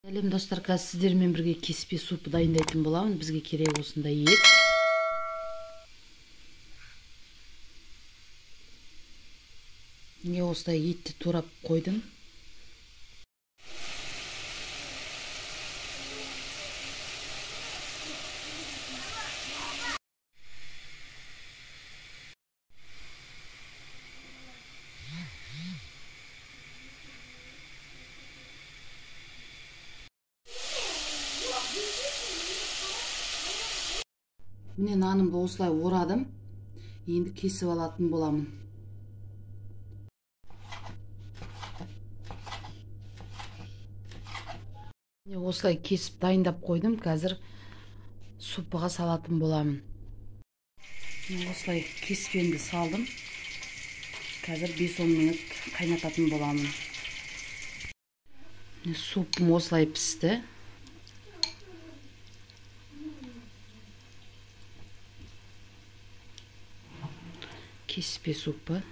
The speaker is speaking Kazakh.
Сәлем достар, қазір сіздермен бірге кеспе супы дайындайтын боламын. Бізге керек осындай ет. Мен осындай етті турап қойдым. Міне нанымды осылай орадым. Енді кесіп алатын боламын. Міне осылай кесіп дайындап қойдым. Қазір супыға салатын боламын. Міне осылай кеспемді салдым. Қазір 5-10 минут қайнататын боламын. Міне супым осылай пісті. Кеспе супы.